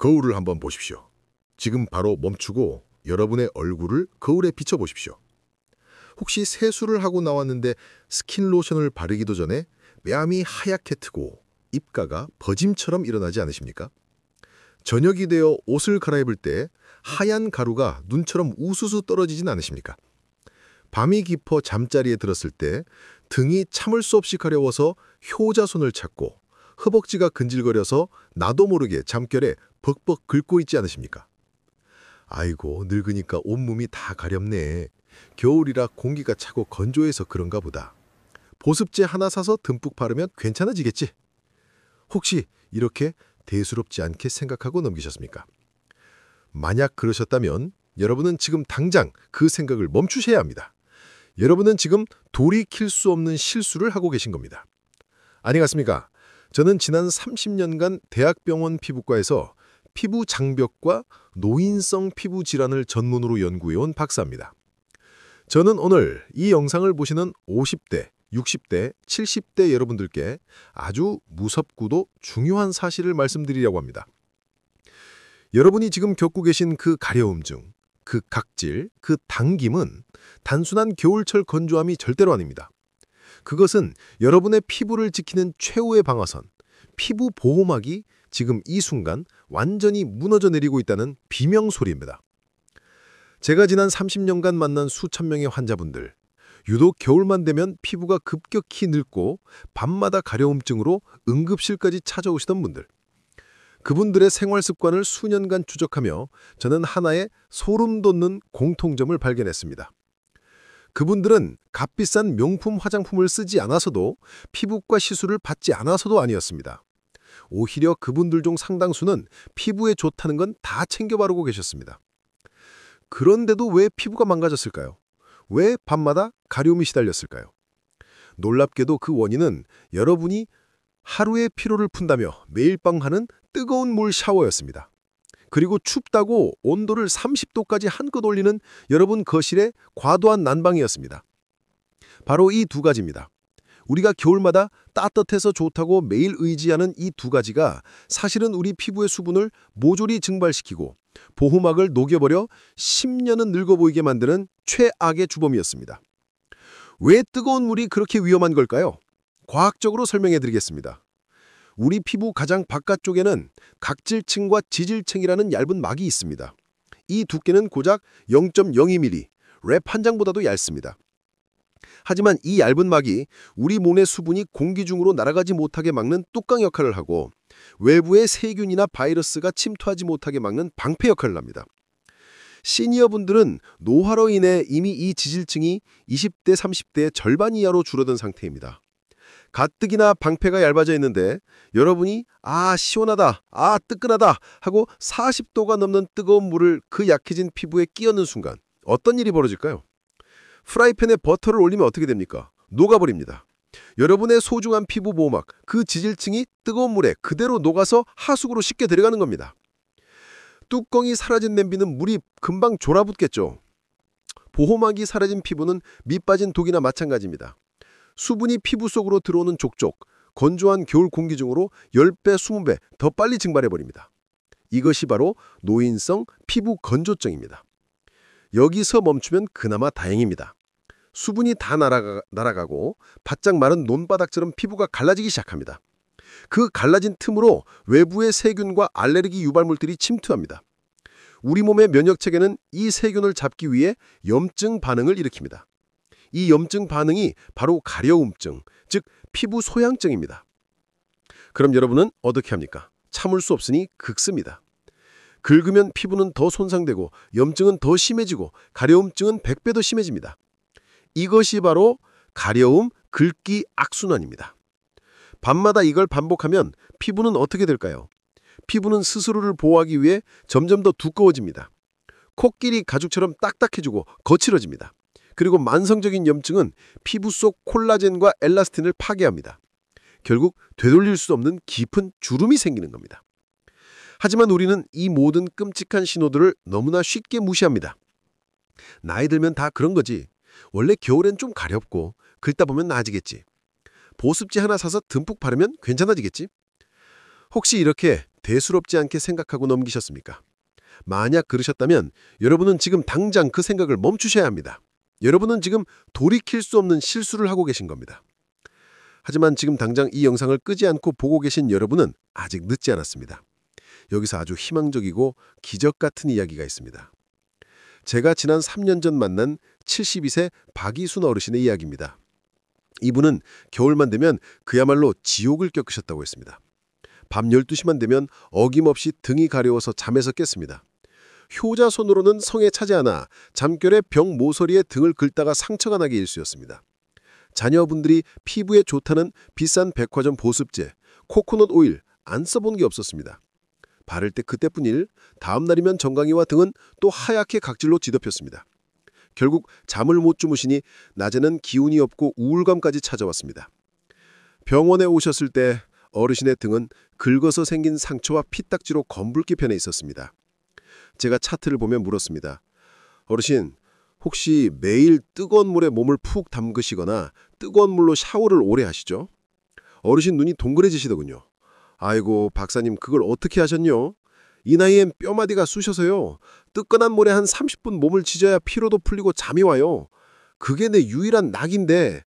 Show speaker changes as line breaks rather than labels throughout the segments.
거울을 한번 보십시오. 지금 바로 멈추고 여러분의 얼굴을 거울에 비춰보십시오. 혹시 세수를 하고 나왔는데 스킨 로션을 바르기도 전에 뺨이 하얗게 트고 입가가 버짐처럼 일어나지 않으십니까? 저녁이 되어 옷을 갈아입을 때 하얀 가루가 눈처럼 우수수 떨어지진 않으십니까? 밤이 깊어 잠자리에 들었을 때 등이 참을 수 없이 가려워서 효자손을 찾고 허벅지가 근질거려서 나도 모르게 잠결에 벅벅 긁고 있지 않으십니까? 아이고, 늙으니까 온몸이 다 가렵네. 겨울이라 공기가 차고 건조해서 그런가 보다. 보습제 하나 사서 듬뿍 바르면 괜찮아지겠지? 혹시 이렇게 대수롭지 않게 생각하고 넘기셨습니까? 만약 그러셨다면 여러분은 지금 당장 그 생각을 멈추셔야 합니다. 여러분은 지금 돌이킬 수 없는 실수를 하고 계신 겁니다. 안녕하십니까? 저는 지난 30년간 대학병원 피부과에서 피부 장벽과 노인성 피부 질환을 전문으로 연구해온 박사입니다. 저는 오늘 이 영상을 보시는 50대, 60대, 70대 여러분들께 아주 무섭고도 중요한 사실을 말씀드리려고 합니다. 여러분이 지금 겪고 계신 그 가려움증, 그 각질, 그 당김은 단순한 겨울철 건조함이 절대로 아닙니다. 그것은 여러분의 피부를 지키는 최후의 방어선, 피부 보호막이 지금 이 순간 완전히 무너져 내리고 있다는 비명소리입니다. 제가 지난 30년간 만난 수천 명의 환자분들, 유독 겨울만 되면 피부가 급격히 늙고 밤마다 가려움증으로 응급실까지 찾아오시던 분들, 그분들의 생활 습관을 수년간 추적하며 저는 하나의 소름 돋는 공통점을 발견했습니다. 그분들은 값비싼 명품 화장품을 쓰지 않아서도 피부과 시술을 받지 않아서도 아니었습니다. 오히려 그분들 중 상당수는 피부에 좋다는 건 다 챙겨 바르고 계셨습니다. 그런데도 왜 피부가 망가졌을까요? 왜 밤마다 가려움이 시달렸을까요? 놀랍게도 그 원인은 여러분이 하루의 피로를 푼다며 매일 밤 하는 뜨거운 물 샤워였습니다. 그리고 춥다고 온도를 30도까지 한껏 올리는 여러분 거실의 과도한 난방이었습니다. 바로 이 두 가지입니다. 우리가 겨울마다 따뜻해서 좋다고 매일 의지하는 이 두 가지가 사실은 우리 피부의 수분을 모조리 증발시키고 보호막을 녹여버려 10년은 늙어 보이게 만드는 최악의 주범이었습니다. 왜 뜨거운 물이 그렇게 위험한 걸까요? 과학적으로 설명해 드리겠습니다. 우리 피부 가장 바깥쪽에는 각질층과 지질층이라는 얇은 막이 있습니다. 이 두께는 고작 0.02mm, 랩 한 장보다도 얇습니다. 하지만 이 얇은 막이 우리 몸의 수분이 공기 중으로 날아가지 못하게 막는 뚜껑 역할을 하고 외부의 세균이나 바이러스가 침투하지 못하게 막는 방패 역할을 합니다. 시니어분들은 노화로 인해 이미 이 지질층이 20대, 30대의 절반 이하로 줄어든 상태입니다. 가뜩이나 방패가 얇아져 있는데 여러분이 시원하다, 뜨끈하다 하고 40도가 넘는 뜨거운 물을 그 약해진 피부에 끼얹는 순간 어떤 일이 벌어질까요? 프라이팬에 버터를 올리면 어떻게 됩니까? 녹아버립니다. 여러분의 소중한 피부 보호막, 그 지질층이 뜨거운 물에 그대로 녹아서 하수구로 쉽게 들어가는 겁니다. 뚜껑이 사라진 냄비는 물이 금방 졸아붙겠죠. 보호막이 사라진 피부는 밑 빠진 독이나 마찬가지입니다. 수분이 피부 속으로 들어오는 족족, 건조한 겨울 공기 중으로 10배, 20배 더 빨리 증발해버립니다. 이것이 바로 노인성 피부 건조증입니다. 여기서 멈추면 그나마 다행입니다. 수분이 다 날아가고 바짝 마른 논바닥처럼 피부가 갈라지기 시작합니다. 그 갈라진 틈으로 외부의 세균과 알레르기 유발물들이 침투합니다. 우리 몸의 면역체계는 이 세균을 잡기 위해 염증 반응을 일으킵니다. 이 염증 반응이 바로 가려움증, 즉 피부 소양증입니다. 그럼 여러분은 어떻게 합니까? 참을 수 없으니 긁습니다. 긁으면 피부는 더 손상되고 염증은 더 심해지고 가려움증은 100배 더 심해집니다. 이것이 바로 가려움, 긁기 악순환입니다. 밤마다 이걸 반복하면 피부는 어떻게 될까요? 피부는 스스로를 보호하기 위해 점점 더 두꺼워집니다. 코끼리 가죽처럼 딱딱해지고 거칠어집니다. 그리고 만성적인 염증은 피부 속 콜라겐과 엘라스틴을 파괴합니다. 결국 되돌릴 수 없는 깊은 주름이 생기는 겁니다. 하지만 우리는 이 모든 끔찍한 신호들을 너무나 쉽게 무시합니다. 나이 들면 다 그런 거지. 원래 겨울엔 좀 가렵고 긁다 보면 나아지겠지. 보습제 하나 사서 듬뿍 바르면 괜찮아지겠지. 혹시 이렇게
대수롭지 않게 생각하고 넘기셨습니까? 만약 그러셨다면 여러분은 지금 당장 그 생각을 멈추셔야 합니다. 여러분은 지금 돌이킬 수 없는 실수를 하고 계신 겁니다. 하지만 지금 당장 이 영상을 끄지 않고 보고 계신 여러분은 아직 늦지 않았습니다. 여기서 아주 희망적이고 기적 같은 이야기가 있습니다. 제가 지난 3년 전 만난 72세 박이순 어르신의 이야기입니다. 이분은 겨울만 되면 그야말로 지옥을 겪으셨다고 했습니다. 밤 12시만 되면 어김없이 등이 가려워서 잠에서 깼습니다. 효자손으로는 성에 차지 않아 잠결에 병 모서리에 등을 긁다가 상처가 나기 일쑤였습니다. 자녀분들이 피부에 좋다는 비싼 백화점 보습제, 코코넛 오일 안 써본 게 없었습니다. 바를 때 그때뿐일 다음 날이면 정강이와 등은 또 하얗게 각질로 뒤덮였습니다. 결국 잠을 못 주무시니 낮에는 기운이 없고 우울감까지 찾아왔습니다. 병원에 오셨을 때 어르신의 등은 긁어서 생긴 상처와 피딱지로 검붉게 변해 있었습니다. 제가 차트를 보며 물었습니다. 어르신, 혹시 매일 뜨거운 물에 몸을 푹 담그시거나 뜨거운 물로 샤워를 오래 하시죠? 어르신 눈이 동그래지시더군요. 아이고, 박사님 그걸 어떻게 하셨뇨? 이 나이엔 뼈마디가 쑤셔서요. 뜨끈한 물에 한 30분 몸을 지져야 피로도 풀리고 잠이 와요. 그게 내 유일한 낙인데.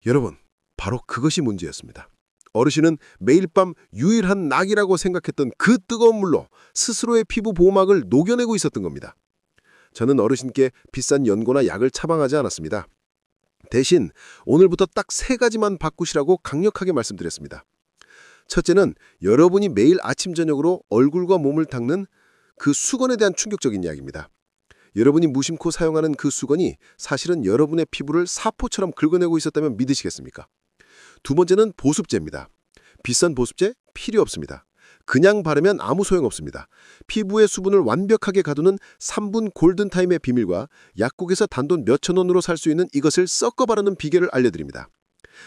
여러분, 바로 그것이 문제였습니다. 어르신은 매일 밤 유일한 낙이라고 생각했던 그 뜨거운 물로 스스로의 피부 보호막을 녹여내고 있었던 겁니다. 저는 어르신께 비싼 연고나 약을 처방하지 않았습니다. 대신 오늘부터 딱 3가지만 바꾸시라고 강력하게 말씀드렸습니다. 첫째는 여러분이 매일 아침 저녁으로 얼굴과 몸을 닦는 그 수건에 대한 충격적인 이야기입니다. 여러분이 무심코 사용하는 그 수건이 사실은 여러분의 피부를 사포처럼 긁어내고 있었다면 믿으시겠습니까? 두 번째는 보습제입니다. 비싼 보습제 필요 없습니다. 그냥 바르면 아무 소용없습니다. 피부의 수분을 완벽하게 가두는 3분 골든타임의 비밀과 약국에서 단돈 몇천 원으로 살 수 있는 이것을 섞어 바르는 비결을 알려드립니다.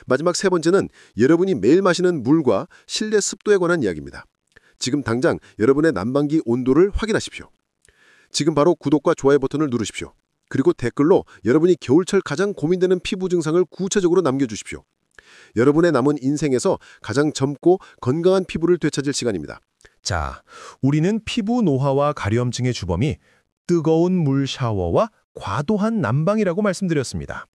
마지막 3번째는 여러분이 매일 마시는 물과 실내 습도에 관한 이야기입니다. 지금 당장 여러분의 난방기 온도를 확인하십시오. 지금 바로 구독과 좋아요 버튼을 누르십시오. 그리고 댓글로 여러분이 겨울철 가장 고민되는 피부 증상을 구체적으로 남겨주십시오. 여러분의 남은 인생에서 가장 젊고 건강한 피부를 되찾을 시간입니다.
자, 우리는 피부 노화와 가려움증의 주범이 뜨거운 물 샤워와 과도한 난방이라고 말씀드렸습니다.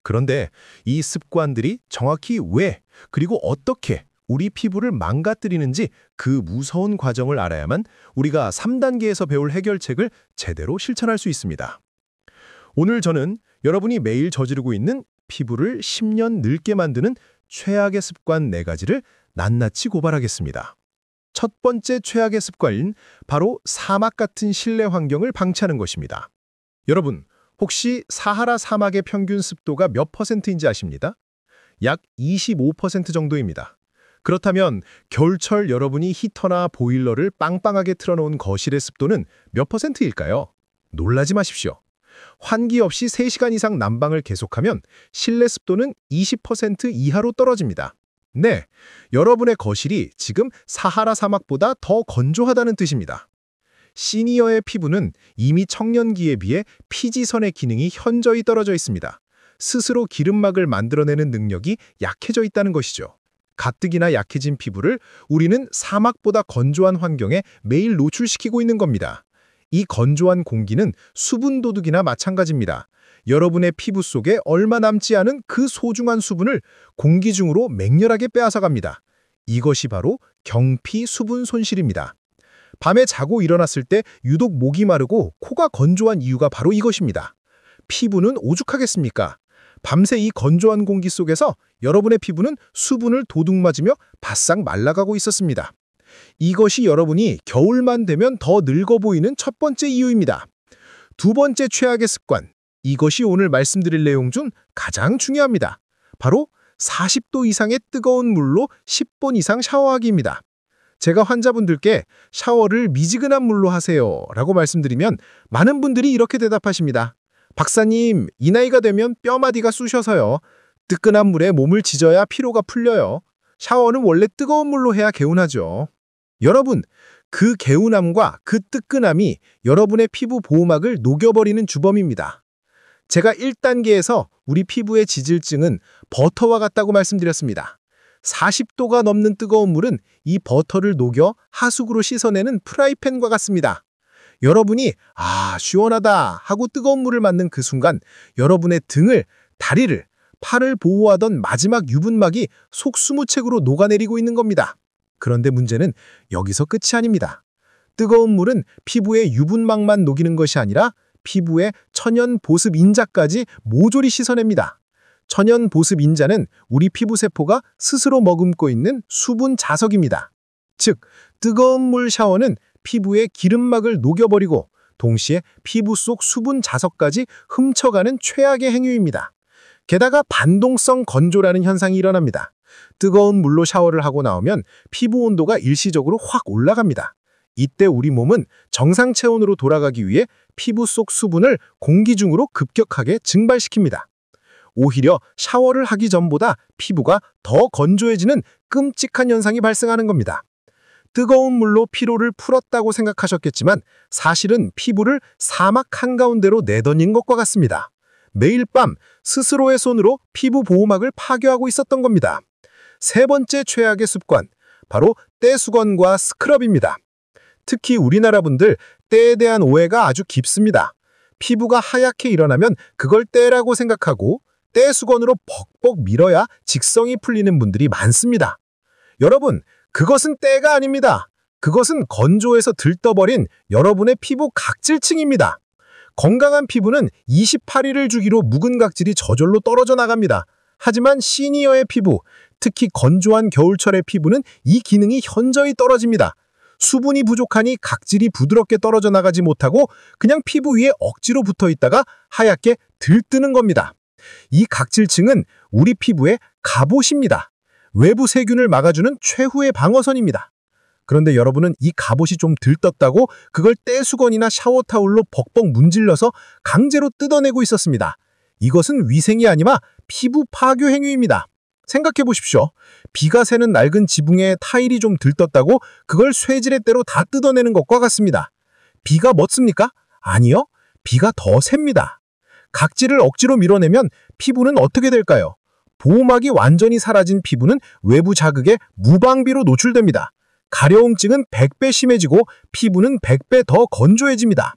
그런데 이 습관들이 정확히 왜, 그리고 어떻게 우리 피부를 망가뜨리는지 그 무서운 과정을 알아야만 우리가 3단계에서 배울 해결책을 제대로 실천할 수 있습니다. 오늘 저는 여러분이 매일 저지르고 있는 피부를 10년 늙게 만드는 최악의 습관 4가지를 낱낱이 고발하겠습니다. 첫 번째 최악의 습관인 바로 사막 같은 실내 환경을 방치하는 것입니다. 여러분, 혹시 사하라 사막의 평균 습도가 몇 %인지 아십니까? 약 25% 정도입니다. 그렇다면 겨울철 여러분이 히터나 보일러를 빵빵하게 틀어놓은 거실의 습도는 몇 %일까요? 놀라지 마십시오. 환기 없이 3시간 이상 난방을 계속하면 실내 습도는 20% 이하로 떨어집니다. 네, 여러분의 거실이 지금 사하라 사막보다 더 건조하다는 뜻입니다. 시니어의 피부는 이미 청년기에 비해 피지선의 기능이 현저히 떨어져 있습니다. 스스로 기름막을 만들어내는 능력이 약해져 있다는 것이죠. 가뜩이나 약해진 피부를 우리는 사막보다 건조한 환경에 매일 노출시키고 있는 겁니다. 이 건조한 공기는 수분 도둑이나 마찬가지입니다. 여러분의 피부 속에 얼마 남지 않은 그 소중한 수분을 공기 중으로 맹렬하게 빼앗아갑니다. 이것이 바로 경피 수분 손실입니다. 밤에 자고 일어났을 때 유독 목이 마르고 코가 건조한 이유가 바로 이것입니다. 피부는 오죽하겠습니까? 밤새 이 건조한 공기 속에서 여러분의 피부는 수분을 도둑맞으며 바싹 말라가고 있었습니다. 이것이 여러분이 겨울만 되면 더 늙어 보이는 첫 번째 이유입니다. 두 번째 최악의 습관, 이것이 오늘 말씀드릴 내용 중 가장 중요합니다. 바로 40도 이상의 뜨거운 물로 10분 이상 샤워하기입니다. 제가 환자분들께 샤워를 미지근한 물로 하세요 라고 말씀드리면 많은 분들이 이렇게 대답하십니다. 박사님, 이 나이가 되면 뼈마디가 쑤셔서요. 뜨끈한 물에 몸을 지져야 피로가 풀려요. 샤워는 원래 뜨거운 물로 해야 개운하죠. 여러분, 그 개운함과 그 뜨끈함이 여러분의 피부 보호막을 녹여버리는 주범입니다. 제가 1단계에서 우리 피부의 지질증은 버터와 같다고 말씀드렸습니다. 40도가 넘는 뜨거운 물은 이 버터를 녹여 하수구로 씻어내는 프라이팬과 같습니다. 여러분이 시원하다 하고 뜨거운 물을 맞는 그 순간 여러분의 등을, 다리를, 팔을 보호하던 마지막 유분막이 속수무책으로 녹아내리고 있는 겁니다. 그런데 문제는 여기서 끝이 아닙니다. 뜨거운 물은 피부의 유분막만 녹이는 것이 아니라 피부의 천연 보습 인자까지 모조리 씻어냅니다. 천연 보습 인자는 우리 피부 세포가 스스로 머금고 있는 수분 자석입니다. 즉, 뜨거운 물 샤워는 피부의 기름막을 녹여버리고 동시에 피부 속 수분 자석까지 훔쳐가는 최악의 행위입니다. 게다가 반동성 건조라는 현상이 일어납니다. 뜨거운 물로 샤워를 하고 나오면 피부 온도가 일시적으로 확 올라갑니다. 이때 우리 몸은 정상 체온으로 돌아가기 위해 피부 속 수분을 공기 중으로 급격하게 증발시킵니다. 오히려 샤워를 하기 전보다 피부가 더 건조해지는 끔찍한 현상이 발생하는 겁니다. 뜨거운 물로 피로를 풀었다고 생각하셨겠지만 사실은 피부를 사막 한가운데로 내던진 것과 같습니다. 매일 밤 스스로의 손으로 피부 보호막을 파괴하고 있었던 겁니다. 세 번째 최악의 습관, 바로 떼수건과 스크럽입니다. 특히 우리나라 분들 때에 대한 오해가 아주 깊습니다. 피부가 하얗게 일어나면 그걸 때라고 생각하고 떼수건으로 벅벅 밀어야 직성이 풀리는 분들이 많습니다. 여러분, 그것은 때가 아닙니다. 그것은 건조해서 들떠버린 여러분의 피부 각질층입니다. 건강한 피부는 28일을 주기로 묵은 각질이 저절로 떨어져 나갑니다. 하지만 시니어의 피부, 특히 건조한 겨울철의 피부는 이 기능이 현저히 떨어집니다. 수분이 부족하니 각질이 부드럽게 떨어져 나가지 못하고 그냥 피부 위에 억지로 붙어 있다가 하얗게 들뜨는 겁니다. 이 각질층은 우리 피부의 갑옷입니다. 외부 세균을 막아주는 최후의 방어선입니다. 그런데 여러분은 이 갑옷이 좀 들떴다고 그걸 떼수건이나 샤워타올로 벅벅 문질러서 강제로 뜯어내고 있었습니다. 이것은 위생이 아니라 피부 파괴 행위입니다. 생각해 보십시오. 비가 새는 낡은 지붕에 타일이 좀 들떴다고 그걸 쇠지렛대로 다 뜯어내는 것과 같습니다. 비가 멋습니까? 아니요. 비가 더 셉니다. 각질을 억지로 밀어내면 피부는 어떻게 될까요? 보호막이 완전히 사라진 피부는 외부 자극에 무방비로 노출됩니다. 가려움증은 100배 심해지고 피부는 100배 더 건조해집니다.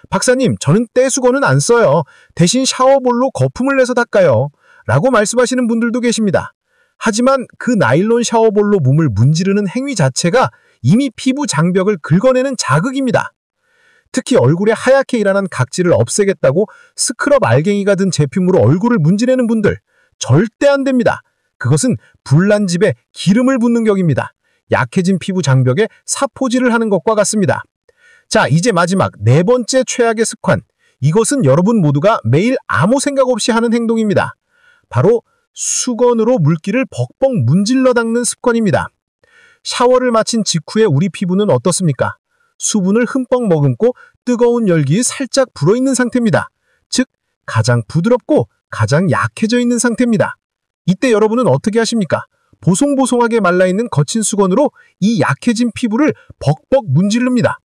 박사님, 저는 떼수건은 안 써요. 대신 샤워볼로 거품을 내서 닦아요. 라고 말씀하시는 분들도 계십니다. 하지만 그 나일론 샤워볼로 몸을 문지르는 행위 자체가 이미 피부 장벽을 긁어내는 자극입니다. 특히 얼굴에 하얗게 일어난 각질을 없애겠다고 스크럽 알갱이가 든 제품으로 얼굴을 문지르는 분들, 절대 안 됩니다. 그것은 불난 집에 기름을 붓는 격입니다. 약해진 피부 장벽에 사포질을 하는 것과 같습니다. 자, 이제 마지막 네 번째 최악의 습관. 이것은 여러분 모두가 매일 아무 생각 없이 하는 행동입니다. 바로 수건으로 물기를 벅벅 문질러 닦는 습관입니다. 샤워를 마친 직후에 우리 피부는 어떻습니까? 수분을 흠뻑 머금고 뜨거운 열기에 살짝 불어있는 상태입니다. 즉, 가장 부드럽고 가장 약해져 있는 상태입니다. 이때 여러분은 어떻게 하십니까? 보송보송하게 말라있는 거친 수건으로 이 약해진 피부를 벅벅 문지릅니다.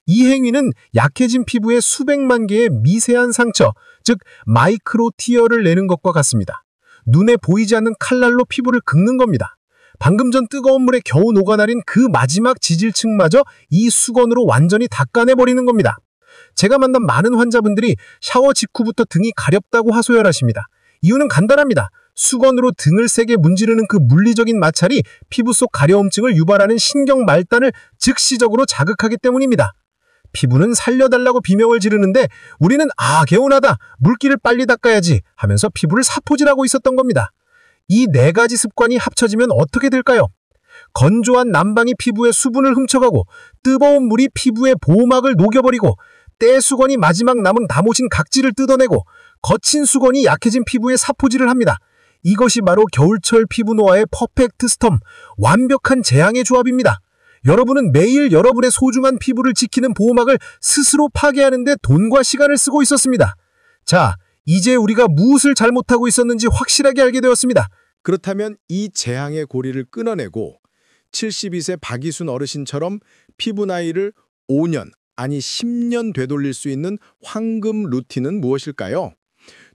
이 행위는 약해진 피부에 수백만 개의 미세한 상처, 즉 마이크로 티어를 내는 것과 같습니다. 눈에 보이지 않는 칼날로 피부를 긁는 겁니다. 방금 전 뜨거운 물에 겨우 녹아내린 그 마지막 지질층마저 이 수건으로 완전히 닦아내버리는 겁니다. 제가 만난 많은 환자분들이 샤워 직후부터 등이 가렵다고 하소연하십니다. 이유는 간단합니다. 수건으로 등을 세게 문지르는 그 물리적인 마찰이 피부 속 가려움증을 유발하는 신경 말단을 즉시적으로 자극하기 때문입니다. 피부는 살려달라고 비명을 지르는데 우리는 개운하다, 물기를 빨리 닦아야지 하면서 피부를 사포질하고 있었던 겁니다. 이 네 가지 습관이 합쳐지면 어떻게 될까요? 건조한 난방이 피부에 수분을 훔쳐가고 뜨거운 물이 피부의 보호막을 녹여버리고 떼수건이 마지막 남은 다모진 각질을 뜯어내고 거친 수건이 약해진 피부에 사포질을 합니다. 이것이 바로 겨울철 피부 노화의 퍼펙트 스톰, 완벽한 재앙의 조합입니다. 여러분은 매일 여러분의 소중한 피부를 지키는 보호막을 스스로 파괴하는 데 돈과 시간을 쓰고 있었습니다. 자, 이제 우리가 무엇을 잘못하고 있었는지 확실하게 알게 되었습니다.
그렇다면 이 재앙의 고리를 끊어내고 72세 박이순 어르신처럼 피부 나이를 5년, 아니 10년 되돌릴 수 있는 황금 루틴은 무엇일까요?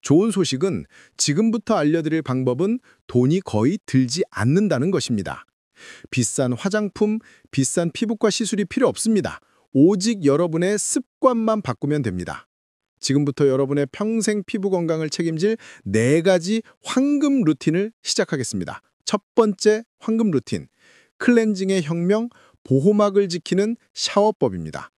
좋은 소식은 지금부터 알려드릴 방법은 돈이 거의 들지 않는다는 것입니다. 비싼 화장품, 비싼 피부과 시술이 필요 없습니다. 오직 여러분의 습관만 바꾸면 됩니다. 지금부터 여러분의 평생 피부 건강을 책임질 4가지 황금 루틴을 시작하겠습니다. 첫 번째 황금 루틴, 클렌징의 혁명, 보호막을 지키는 샤워법입니다.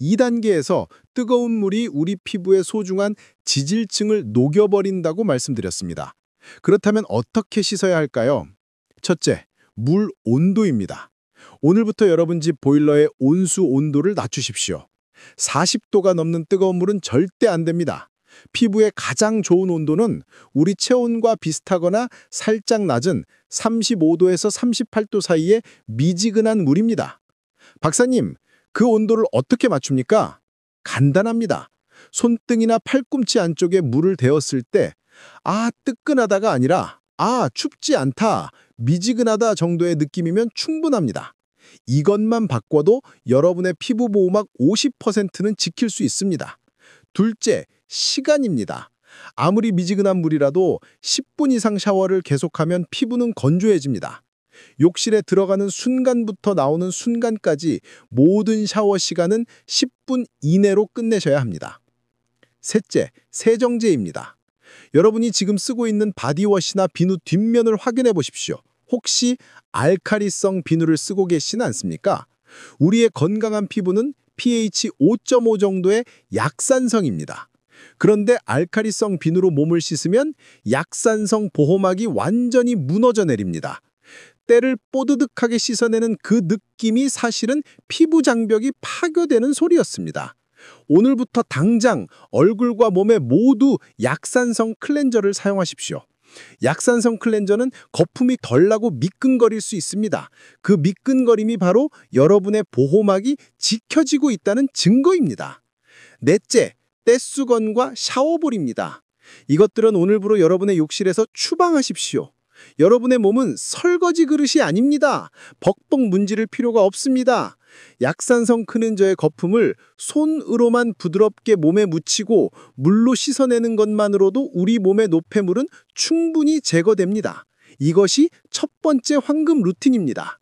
2단계에서 뜨거운 물이 우리 피부의 소중한 지질층을 녹여버린다고 말씀드렸습니다. 그렇다면 어떻게 씻어야 할까요? 첫째, 물 온도입니다. 오늘부터 여러분 집 보일러의 온수 온도를 낮추십시오. 40도가 넘는 뜨거운 물은 절대 안 됩니다. 피부에 가장 좋은 온도는 우리 체온과 비슷하거나 살짝 낮은 35도에서 38도 사이의 미지근한 물입니다. 박사님, 그 온도를 어떻게 맞춥니까? 간단합니다. 손등이나 팔꿈치 안쪽에 물을 대었을 때 뜨끈하다가 아니라 춥지 않다, 미지근하다 정도의 느낌이면 충분합니다. 이것만 바꿔도 여러분의 피부 보호막 50%는 지킬 수 있습니다. 둘째, 시간입니다. 아무리 미지근한 물이라도 10분 이상 샤워를 계속하면 피부는 건조해집니다. 욕실에 들어가는 순간부터 나오는 순간까지 모든 샤워 시간은 10분 이내로 끝내셔야 합니다. 셋째, 세정제입니다. 여러분이 지금 쓰고 있는 바디워시나 비누 뒷면을 확인해 보십시오. 혹시 알칼리성 비누를 쓰고 계시지 않습니까? 우리의 건강한 피부는 pH 5.5 정도의 약산성입니다. 그런데 알칼리성 비누로 몸을 씻으면 약산성 보호막이 완전히 무너져 내립니다. 때를 뽀드득하게 씻어내는 그 느낌이 사실은 피부 장벽이 파괴되는 소리였습니다. 오늘부터 당장 얼굴과 몸에 모두 약산성 클렌저를 사용하십시오. 약산성 클렌저는 거품이 덜 나고 미끈거릴 수 있습니다. 그 미끈거림이 바로 여러분의 보호막이 지켜지고 있다는 증거입니다. 넷째, 떼수건과 샤워볼입니다. 이것들은 오늘부로 여러분의 욕실에서 추방하십시오. 여러분의 몸은 설거지 그릇이 아닙니다. 벅벅 문지를 필요가 없습니다. 약산성 클렌저의 거품을 손으로만 부드럽게 몸에 묻히고 물로 씻어내는 것만으로도 우리 몸의 노폐물은 충분히 제거됩니다. 이것이 첫 번째 황금 루틴입니다.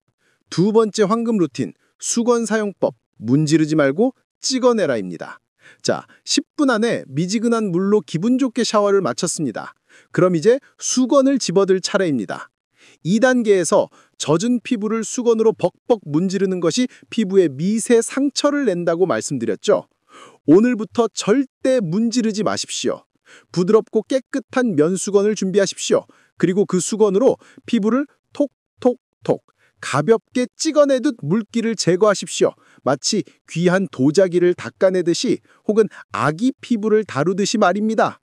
두 번째 황금 루틴, 수건 사용법, 문지르지 말고 찍어내라입니다. 자, 10분 안에 미지근한 물로 기분 좋게 샤워를 마쳤습니다. 그럼 이제 수건을 집어들 차례입니다. 2단계에서 젖은 피부를 수건으로 벅벅 문지르는 것이 피부에 미세 상처를 낸다고 말씀드렸죠. 오늘부터 절대 문지르지 마십시오. 부드럽고 깨끗한 면수건을 준비하십시오. 그리고 그 수건으로 피부를 톡톡톡 가볍게 찍어내듯 물기를 제거하십시오. 마치 귀한 도자기를 닦아내듯이 혹은 아기 피부를 다루듯이 말입니다.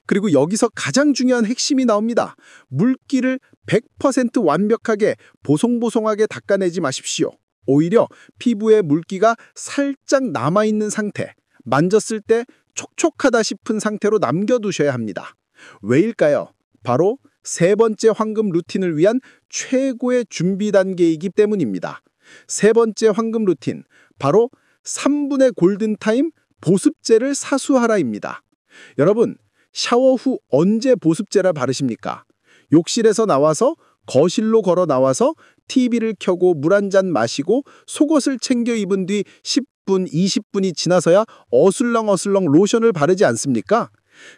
그리고 여기서 가장 중요한 핵심이 나옵니다. 물기를 100% 완벽하게 보송보송하게 닦아내지 마십시오. 오히려 피부에 물기가 살짝 남아있는 상태, 만졌을 때 촉촉하다 싶은 상태로 남겨두셔야 합니다. 왜일까요? 바로 세 번째 황금 루틴을 위한 최고의 준비 단계이기 때문입니다. 세 번째 황금 루틴, 바로 3분의 골든타임 보습제를 사수하라입니다. 여러분, 샤워 후 언제 보습제를 바르십니까? 욕실에서 나와서 거실로 걸어 나와서 TV를 켜고 물 한 잔 마시고 속옷을 챙겨 입은 뒤 10분, 20분이 지나서야 어슬렁어슬렁 로션을 바르지 않습니까?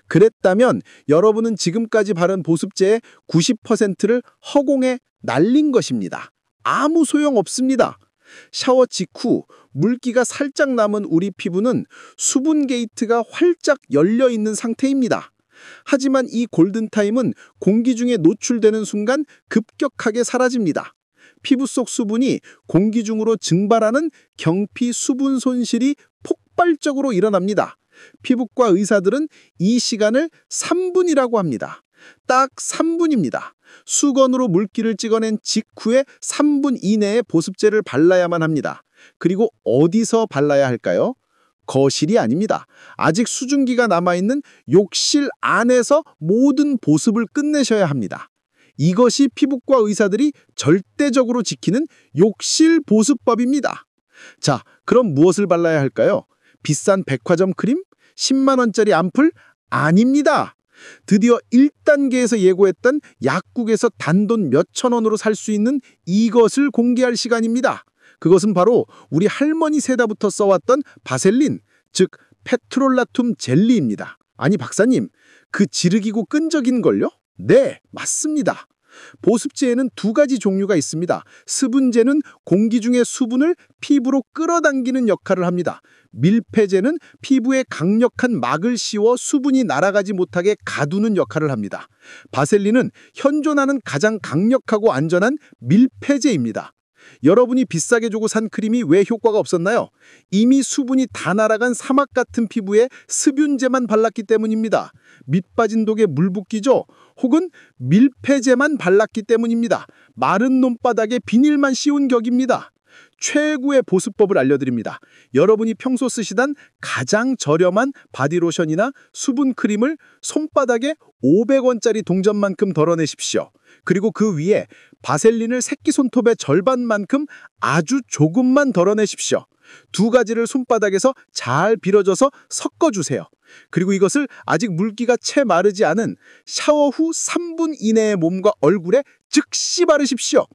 그랬다면 여러분은 지금까지 바른 보습제의 90%를 허공에 날린 것입니다. 아무 소용 없습니다. 샤워 직후 물기가 살짝 남은 우리 피부는 수분 게이트가 활짝 열려 있는 상태입니다. 하지만 이 골든타임은 공기 중에 노출되는 순간 급격하게 사라집니다. 피부 속 수분이 공기 중으로 증발하는 경피 수분 손실이 폭발적으로 일어납니다. 피부과 의사들은 이 시간을 3분이라고 합니다. 딱 3분입니다. 수건으로 물기를 찍어낸 직후에 3분 이내에 보습제를 발라야만 합니다. 그리고 어디서 발라야 할까요? 거실이 아닙니다. 아직 수증기가 남아있는 욕실 안에서 모든 보습을 끝내셔야 합니다. 이것이 피부과 의사들이 절대적으로 지키는 욕실 보습법입니다. 자, 그럼 무엇을 발라야 할까요? 비싼 백화점 크림? 10만 원짜리 암풀? 아닙니다. 드디어 1단계에서 예고했던 약국에서 단돈 몇천 원으로 살 수 있는 이것을 공개할 시간입니다. 그것은 바로 우리 할머니 세다부터 써왔던 바셀린, 즉 페트롤라툼 젤리입니다. 아니 박사님, 그 지르기고 끈적인걸요? 네, 맞습니다. 보습제에는 두 가지 종류가 있습니다. 수분제는 공기 중의 수분을 피부로 끌어당기는 역할을 합니다. 밀폐제는 피부에 강력한 막을 씌워 수분이 날아가지 못하게 가두는 역할을 합니다. 바셀린은 현존하는 가장 강력하고 안전한 밀폐제입니다. 여러분이 비싸게 주고 산 크림이 왜 효과가 없었나요? 이미 수분이 다 날아간 사막 같은 피부에 습윤제만 발랐기 때문입니다. 밑빠진 독에 물 붓기죠? 혹은 밀폐제만 발랐기 때문입니다. 마른 논바닥에 비닐만 씌운 격입니다. 최고의 보습법을 알려드립니다. 여러분이 평소 쓰시던 가장 저렴한 바디로션이나 수분크림을 손바닥에 500원짜리 동전만큼 덜어내십시오. 그리고 그 위에 바셀린을 새끼손톱의 절반만큼 아주 조금만 덜어내십시오. 두 가지를 손바닥에서 잘 빌어줘서 섞어주세요. 그리고 이것을 아직 물기가 채 마르지 않은 샤워 후 3분 이내에 몸과 얼굴에 즉시 바르십시오.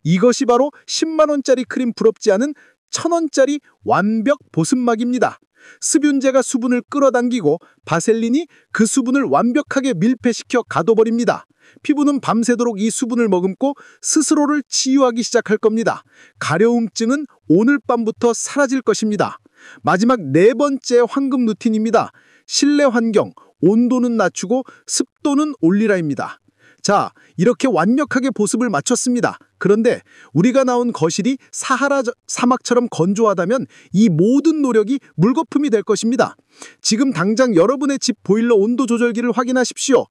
이것이 바로 10만 원짜리 크림 부럽지 않은 1,000원짜리 완벽 보습막입니다. 습윤제가 수분을 끌어당기고 바셀린이 그 수분을 완벽하게 밀폐시켜 가둬버립니다. 피부는 밤새도록 이 수분을 머금고 스스로를 치유하기 시작할 겁니다. 가려움증은 오늘 밤부터 사라질 것입니다. 마지막 네 번째 황금 루틴입니다. 실내 환경, 온도는 낮추고 습도는 올리라입니다. 자, 이렇게 완벽하게 보습을 마쳤습니다. 그런데 우리가 나온 거실이 사하라 사막처럼 건조하다면 이 모든 노력이 물거품이 될 것입니다. 지금 당장 여러분의 집 보일러 온도 조절기를 확인하십시오.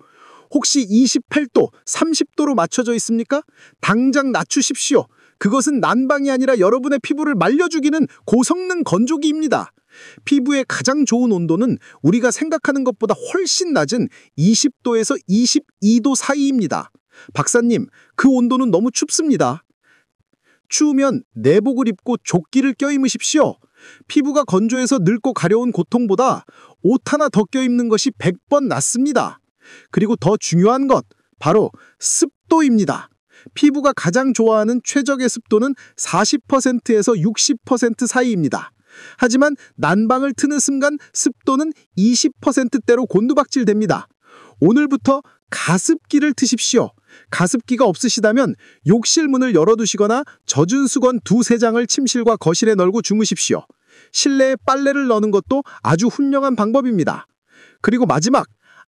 혹시 28도, 30도로 맞춰져 있습니까? 당장 낮추십시오. 그것은 난방이 아니라 여러분의 피부를 말려주기는 고성능 건조기입니다. 피부의 가장 좋은 온도는 우리가 생각하는 것보다 훨씬 낮은 20도에서 22도 사이입니다. 박사님, 그 온도는 너무 춥습니다. 추우면 내복을 입고 조끼를 껴입으십시오. 피부가 건조해서 늙고 가려운 고통보다 옷 하나 더 껴입는 것이 100번 낫습니다. 그리고 더 중요한 것, 바로 습도입니다. 피부가 가장 좋아하는 최적의 습도는 40%에서 60% 사이입니다. 하지만 난방을 트는 순간 습도는 20%대로 곤두박질됩니다. 오늘부터 가습기를 트십시오. 가습기가 없으시다면 욕실 문을 열어두시거나 젖은 수건 2-3장을 침실과 거실에 널고 주무십시오. 실내에 빨래를 넣는 것도 아주 훌륭한 방법입니다. 그리고 마지막,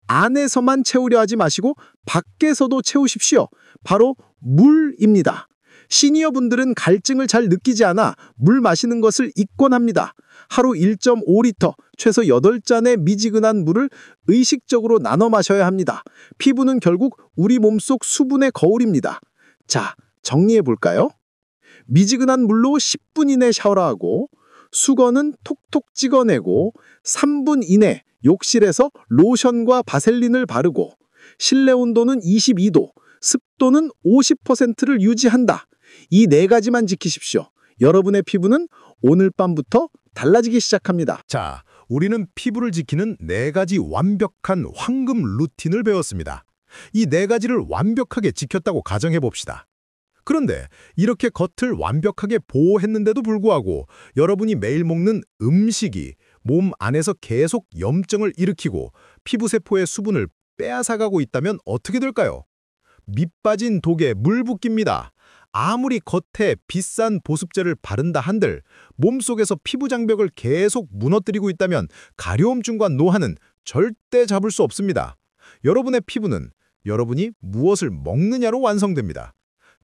안에서만 채우려 하지 마시고 밖에서도 채우십시오. 바로 물입니다. 시니어분들은 갈증을 잘 느끼지 않아 물 마시는 것을 잊곤 합니다. 하루 1.5리터, 최소 8잔의 미지근한 물을 의식적으로 나눠 마셔야 합니다. 피부는 결국 우리 몸속 수분의 거울입니다. 자, 정리해 볼까요? 미지근한 물로 10분 이내 샤워하고, 수건은 톡톡 찍어내고, 3분 이내 욕실에서 로션과 바셀린을 바르고, 실내 온도는 22도, 습도는 50%를 유지한다. 이 네 가지만 지키십시오. 여러분의 피부는 오늘 밤부터 달라지기 시작합니다.
자, 우리는 피부를 지키는 4가지 완벽한 황금 루틴을 배웠습니다. 이 4가지를 완벽하게 지켰다고 가정해 봅시다. 그런데 이렇게 겉을 완벽하게 보호했는데도 불구하고 여러분이 매일 먹는 음식이 몸 안에서 계속 염증을 일으키고 피부세포의 수분을 빼앗아가고 있다면 어떻게 될까요? 밑빠진 독에 물 붓기입니다. 아무리 겉에 비싼 보습제를 바른다 한들 몸속에서 피부 장벽을 계속 무너뜨리고 있다면 가려움증과 노화는 절대 잡을 수 없습니다. 여러분의 피부는 여러분이 무엇을 먹느냐로 완성됩니다.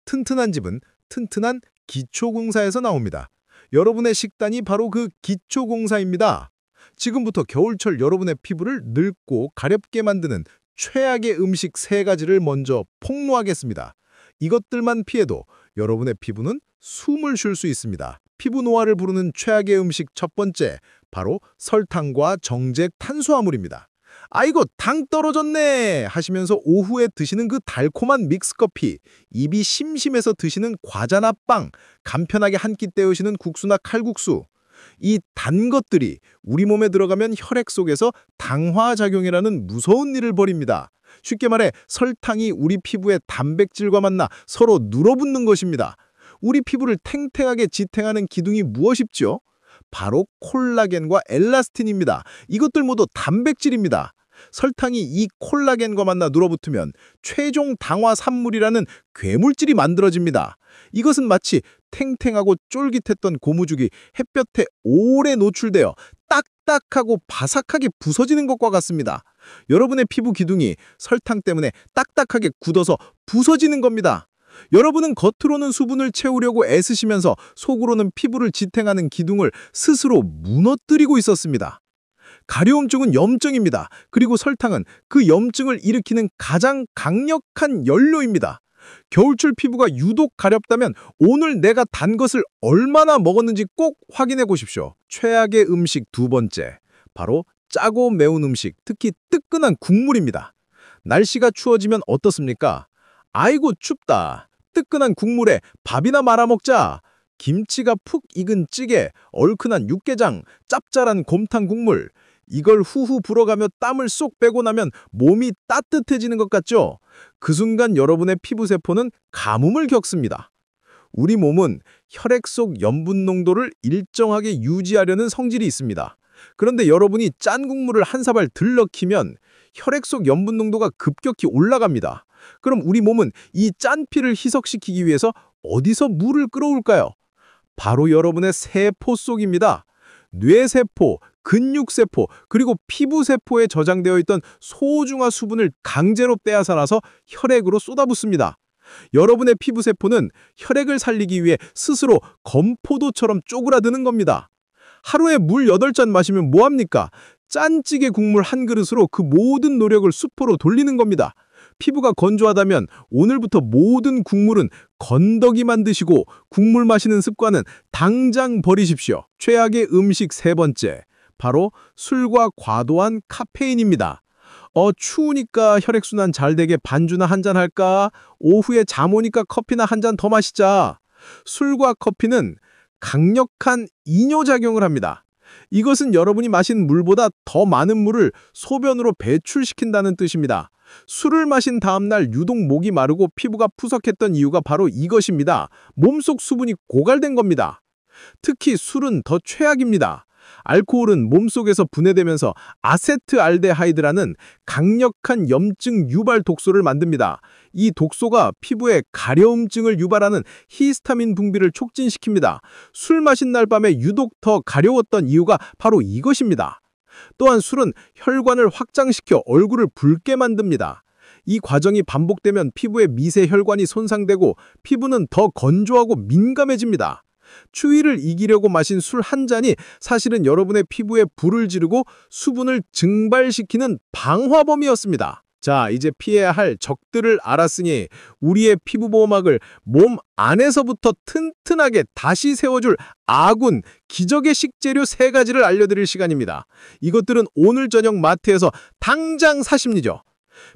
튼튼한 집은 튼튼한 기초공사에서 나옵니다. 여러분의 식단이 바로 그 기초공사입니다. 지금부터 겨울철 여러분의 피부를 늙고 가렵게 만드는 최악의 음식 3가지를 먼저 폭로하겠습니다. 이것들만 피해도 여러분의 피부는 숨을 쉴 수 있습니다. 피부 노화를 부르는 최악의 음식 첫 번째, 바로 설탕과 정제 탄수화물입니다. 아이고, 당 떨어졌네 하시면서 오후에 드시는 그 달콤한 믹스커피, 입이 심심해서 드시는 과자나 빵, 간편하게 한 끼 때우시는 국수나 칼국수,
이 단 것들이 우리 몸에 들어가면 혈액 속에서 당화작용이라는 무서운 일을 벌입니다. 쉽게 말해 설탕이 우리 피부의 단백질과 만나 서로 눌어붙는 것입니다. 우리 피부를 탱탱하게 지탱하는 기둥이 무엇입죠? 바로 콜라겐과 엘라스틴입니다. 이것들 모두 단백질입니다. 설탕이 이 콜라겐과 만나 눌어붙으면 최종 당화 산물이라는 괴물질이 만들어집니다. 이것은 마치 탱탱하고 쫄깃했던 고무죽이 햇볕에 오래 노출되어 딱딱하고 바삭하게 부서지는 것과 같습니다. 여러분의 피부 기둥이 설탕 때문에 딱딱하게 굳어서 부서지는 겁니다. 여러분은 겉으로는 수분을 채우려고 애쓰시면서 속으로는 피부를 지탱하는 기둥을 스스로 무너뜨리고 있었습니다. 가려움증은 염증입니다. 그리고 설탕은 그 염증을 일으키는 가장 강력한 연료입니다. 겨울철 피부가 유독 가렵다면 오늘 내가 단 것을 얼마나 먹었는지 꼭 확인해 보십시오. 최악의 음식 두 번째, 바로 짜고 매운 음식, 특히 뜨끈한 국물입니다. 날씨가 추워지면 어떻습니까? 아이고 춥다. 뜨끈한 국물에 밥이나 말아 먹자. 김치가 푹 익은 찌개, 얼큰한 육개장, 짭짤한 곰탕 국물. 이걸 후후 불어가며 땀을 쏙 빼고 나면 몸이 따뜻해지는 것 같죠? 그 순간 여러분의 피부세포는 가뭄을 겪습니다. 우리 몸은 혈액 속 염분 농도를 일정하게 유지하려는 성질이 있습니다. 그런데 여러분이 짠 국물을 한 사발 들럭키면 혈액 속 염분 농도가 급격히 올라갑니다. 그럼 우리 몸은 이 짠 피를 희석시키기 위해서 어디서 물을 끌어올까요? 바로 여러분의 세포 속입니다. 뇌세포, 근육세포, 그리고 피부세포에 저장되어 있던 소중한 수분을 강제로 빼앗아나서 혈액으로 쏟아붓습니다. 여러분의 피부세포는 혈액을 살리기 위해 스스로 건포도처럼 쪼그라드는 겁니다. 하루에 물 8잔 마시면 뭐합니까? 짠찌개 국물 한 그릇으로 그 모든 노력을 수포로 돌리는 겁니다. 피부가 건조하다면 오늘부터 모든 국물은 건더기만 드시고 국물 마시는 습관은 당장 버리십시오. 최악의 음식 세 번째, 바로 술과 과도한 카페인입니다. 추우니까 혈액순환 잘 되게 반주나 한잔 할까? 오후에 잠 오니까 커피나 한 잔 더 마시자. 술과 커피는 강력한 이뇨작용을 합니다. 이것은 여러분이 마신 물보다 더 많은 물을 소변으로 배출시킨다는 뜻입니다. 술을 마신 다음날 유독 목이 마르고 피부가 푸석했던 이유가 바로 이것입니다. 몸속 수분이 고갈된 겁니다. 특히 술은 더 최악입니다. 알코올은 몸속에서 분해되면서 아세트알데하이드라는 강력한 염증 유발 독소를 만듭니다. 이 독소가 피부에 가려움증을 유발하는 히스타민 분비를 촉진시킵니다. 술 마신 날 밤에 유독 더 가려웠던 이유가 바로 이것입니다. 또한 술은 혈관을 확장시켜 얼굴을 붉게 만듭니다. 이 과정이 반복되면 피부의 미세 혈관이 손상되고 피부는 더 건조하고 민감해집니다. 추위를 이기려고 마신 술 한 잔이 사실은 여러분의 피부에 불을 지르고 수분을 증발시키는 방화범이었습니다. 자, 이제 피해야 할 적들을 알았으니 우리의 피부 보호막을 몸 안에서부터 튼튼하게 다시 세워줄 아군, 기적의 식재료 3가지를 알려드릴 시간입니다. 이것들은 오늘 저녁 마트에서 당장 사십니죠.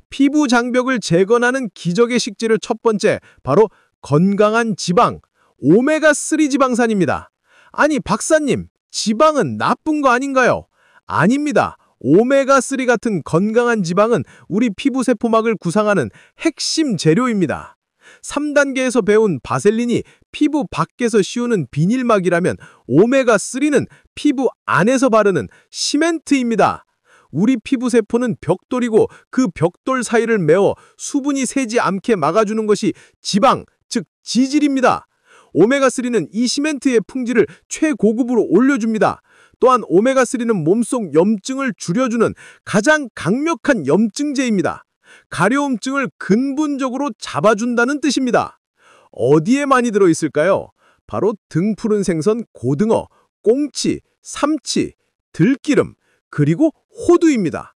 피부 장벽을 재건하는 기적의 식재료 첫 번째, 바로 건강한 지방, 오메가3 지방산입니다. 아니 박사님, 지방은 나쁜 거 아닌가요? 아닙니다. 오메가3 같은 건강한 지방은 우리 피부 세포막을 구성하는 핵심 재료입니다. 3단계에서 배운 바셀린이 피부 밖에서 씌우는 비닐막이라면 오메가3는 피부 안에서 바르는 시멘트입니다. 우리 피부 세포는 벽돌이고 그 벽돌 사이를 메워 수분이 새지 않게 막아주는 것이 지방, 즉 지질입니다. 오메가3는 이 시멘트의 풍지를 최고급으로 올려줍니다. 또한 오메가3는 몸속 염증을 줄여주는 가장 강력한 염증제입니다. 가려움증을 근본적으로 잡아준다는 뜻입니다. 어디에 많이 들어있을까요? 바로 등푸른 생선 고등어, 꽁치, 삼치, 들기름, 그리고 호두입니다.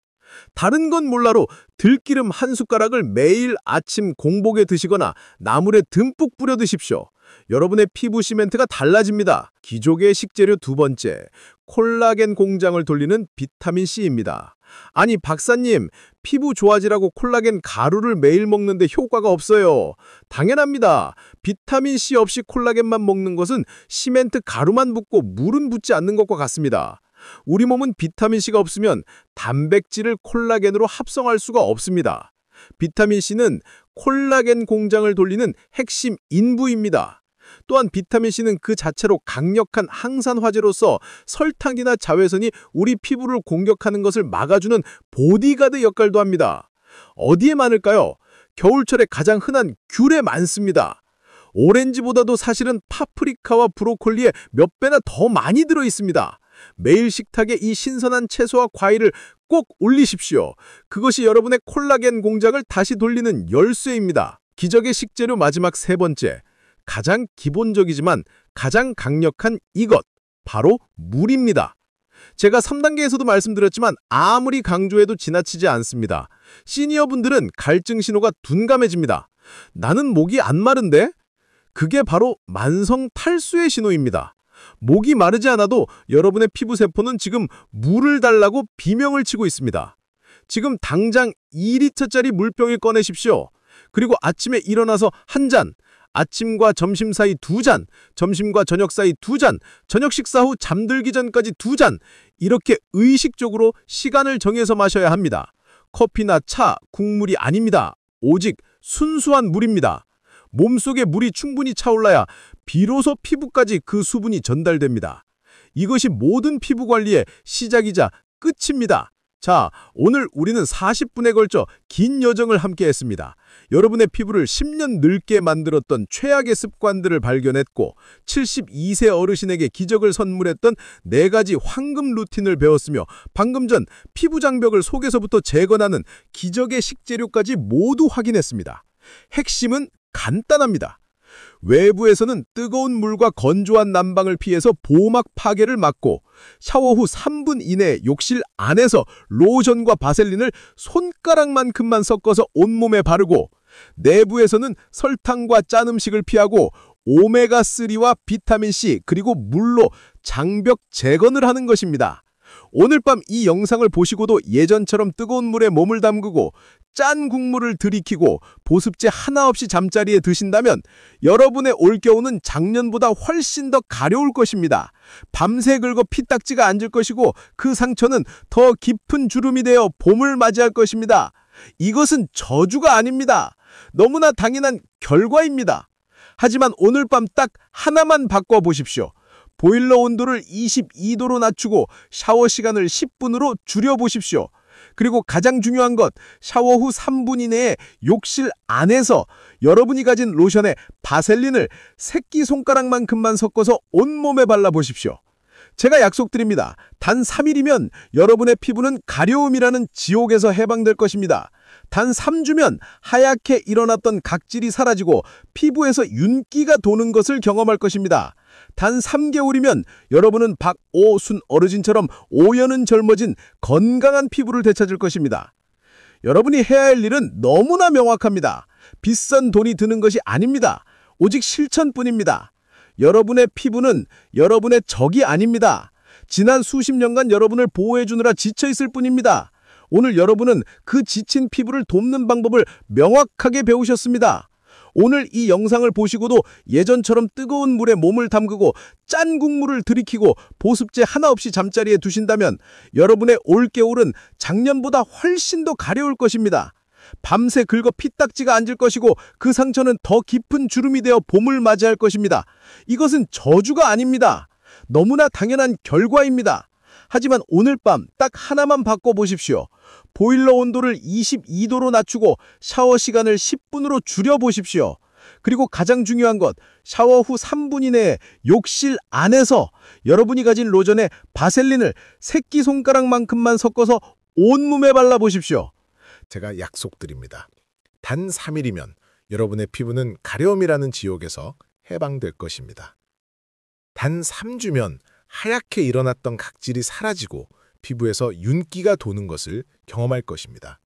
다른 건 몰라도 들기름 한 숟가락을 매일 아침 공복에 드시거나 나물에 듬뿍 뿌려 드십시오. 여러분의 피부 시멘트가 달라집니다. 기적의 식재료 두 번째, 콜라겐 공장을 돌리는 비타민 C입니다. 아니 박사님, 피부 좋아지라고 콜라겐 가루를 매일 먹는데 효과가 없어요. 당연합니다. 비타민C 없이 콜라겐만 먹는 것은 시멘트 가루만 붓고 물은 붓지 않는 것과 같습니다. 우리 몸은 비타민C가 없으면 단백질을 콜라겐으로 합성할 수가 없습니다. 비타민C는 콜라겐 공장을 돌리는 핵심 인부입니다. 또한 비타민C는 그 자체로 강력한 항산 화제로서 설탕이나 자외선이 우리 피부를 공격하는 것을 막아주는 보디가드 역할도 합니다. 어디에 많을까요? 겨울철에 가장 흔한 귤에 많습니다. 오렌지보다도 사실은 파프리카와 브로콜리에 몇 배나 더 많이 들어 있습니다. 매일 식탁에 이 신선한 채소와 과일을 꼭 올리십시오. 그것이 여러분의 콜라겐 공장을 다시 돌리는 열쇠입니다. 기적의 식재료 마지막 세 번째. 가장 기본적이지만 가장 강력한 이것, 바로 물입니다. 제가 3단계에서도 말씀드렸지만 아무리 강조해도 지나치지 않습니다. 시니어분들은 갈증 신호가 둔감해집니다. 나는 목이 안 마른데? 그게 바로 만성 탈수의 신호입니다. 목이 마르지 않아도 여러분의 피부세포는 지금 물을 달라고 비명을 치고 있습니다. 지금 당장 2리터짜리 물병을 꺼내십시오. 그리고 아침에 일어나서 한 잔, 아침과 점심 사이 2잔, 점심과 저녁 사이 2잔, 저녁 식사 후 잠들기 전까지 2잔, 이렇게 의식적으로 시간을 정해서 마셔야 합니다. 커피나 차, 국물이 아닙니다. 오직 순수한 물입니다. 몸속에 물이 충분히 차올라야 비로소 피부까지 그 수분이 전달됩니다. 이것이 모든 피부 관리의 시작이자 끝입니다. 자, 오늘 우리는 40분에 걸쳐 긴 여정을 함께 했습니다. 여러분의 피부를 10년 늙게 만들었던 최악의 습관들을 발견했고 72세 어르신에게 기적을 선물했던 4가지 황금 루틴을 배웠으며 방금 전 피부 장벽을 속에서부터 재건하는 기적의 식재료까지 모두 확인했습니다. 핵심은 간단합니다. 외부에서는 뜨거운 물과 건조한 난방을 피해서 보호막 파괴를 막고 샤워 후 3분 이내 욕실 안에서 로션과 바셀린을 손가락만큼만 섞어서 온몸에 바르고 내부에서는 설탕과 짠 음식을 피하고 오메가3와 비타민C 그리고 물로 장벽 재건을 하는 것입니다. 오늘 밤 이 영상을 보시고도 예전처럼 뜨거운 물에 몸을 담그고 짠 국물을 들이키고 보습제 하나 없이 잠자리에 드신다면 여러분의 올겨울은 작년보다 훨씬 더 가려울 것입니다. 밤새 긁어 피딱지가 앉을 것이고 그 상처는 더 깊은 주름이 되어 봄을 맞이할 것입니다. 이것은 저주가 아닙니다. 너무나 당연한 결과입니다. 하지만 오늘 밤 딱 하나만 바꿔보십시오. 보일러 온도를 22도로 낮추고 샤워 시간을 10분으로 줄여보십시오. 그리고 가장 중요한 것, 샤워 후 3분 이내에 욕실 안에서 여러분이 가진 로션에 바셀린을 새끼손가락만큼만 섞어서 온몸에 발라보십시오. 제가 약속드립니다. 단 3일이면 여러분의 피부는 가려움이라는 지옥에서 해방될 것입니다. 단 3주면 하얗게 일어났던 각질이 사라지고 피부에서 윤기가 도는 것을 경험할 것입니다. 단 3개월이면 여러분은 박오순 어르신처럼 5년은 젊어진 건강한 피부를 되찾을 것입니다. 여러분이 해야 할 일은 너무나 명확합니다. 비싼 돈이 드는 것이 아닙니다. 오직 실천뿐입니다. 여러분의 피부는 여러분의 적이 아닙니다. 지난 수십 년간 여러분을 보호해주느라 지쳐있을 뿐입니다. 오늘 여러분은 그 지친 피부를 돕는 방법을 명확하게 배우셨습니다. 오늘 이 영상을 보시고도 예전처럼 뜨거운 물에 몸을 담그고 짠 국물을 들이키고 보습제 하나 없이 잠자리에 두신다면 여러분의 올겨울은 작년보다 훨씬 더 가려울 것입니다. 밤새 긁어 피딱지가 앉을 것이고 그 상처는 더 깊은 주름이 되어 봄을 맞이할 것입니다. 이것은 저주가 아닙니다. 너무나 당연한 결과입니다. 하지만 오늘 밤 딱 하나만 바꿔보십시오. 보일러 온도를 22도로 낮추고 샤워 시간을 10분으로 줄여보십시오. 그리고 가장 중요한 것, 샤워 후 3분 이내에 욕실 안에서 여러분이 가진 로션에 바셀린을 새끼손가락만큼만 섞어서 온몸에 발라보십시오.
제가 약속드립니다. 단 3일이면 여러분의 피부는 가려움이라는 지옥에서 해방될 것입니다. 단 3주면 하얗게 일어났던 각질이 사라지고 피부에서 윤기가 도는 것을 경험할 것입니다.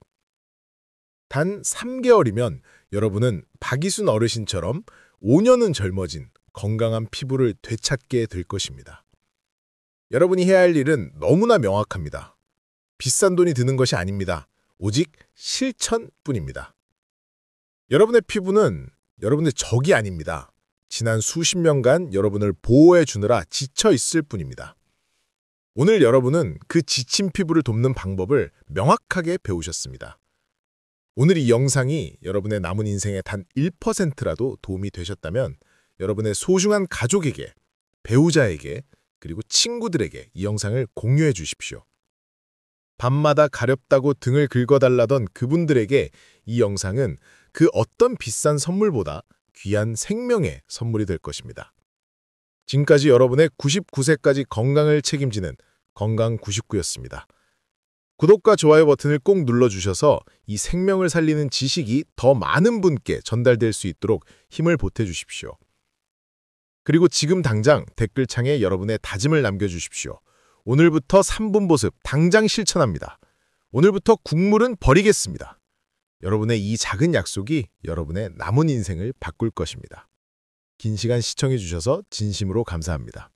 단 3개월이면 여러분은 박이순 어르신처럼 5년은 젊어진 건강한 피부를 되찾게 될 것입니다. 여러분이 해야 할 일은 너무나 명확합니다. 비싼 돈이 드는 것이 아닙니다. 오직 실천뿐입니다. 여러분의 피부는 여러분의 적이 아닙니다. 지난 수십 년간 여러분을 보호해 주느라 지쳐 있을 뿐입니다. 오늘 여러분은 그 지친 피부를 돕는 방법을 명확하게 배우셨습니다. 오늘 이 영상이 여러분의 남은 인생의 단 1%라도 도움이 되셨다면 여러분의 소중한 가족에게, 배우자에게, 그리고 친구들에게 이 영상을 공유해 주십시오. 밤마다 가렵다고 등을 긁어달라던 그분들에게 이 영상은 그 어떤 비싼 선물보다 귀한 생명의 선물이 될 것입니다. 지금까지 여러분의 99세까지 건강을 책임지는 건강99였습니다. 구독과 좋아요 버튼을 꼭 눌러주셔서 이 생명을 살리는 지식이 더 많은 분께 전달될 수 있도록 힘을 보태주십시오. 그리고 지금 당장 댓글창에 여러분의 다짐을 남겨주십시오. 오늘부터 3분 보습 당장 실천합니다. 오늘부터 국물은 버리겠습니다. 여러분의 이 작은 약속이 여러분의 남은 인생을 바꿀 것입니다. 긴 시간 시청해 주셔서 진심으로 감사합니다.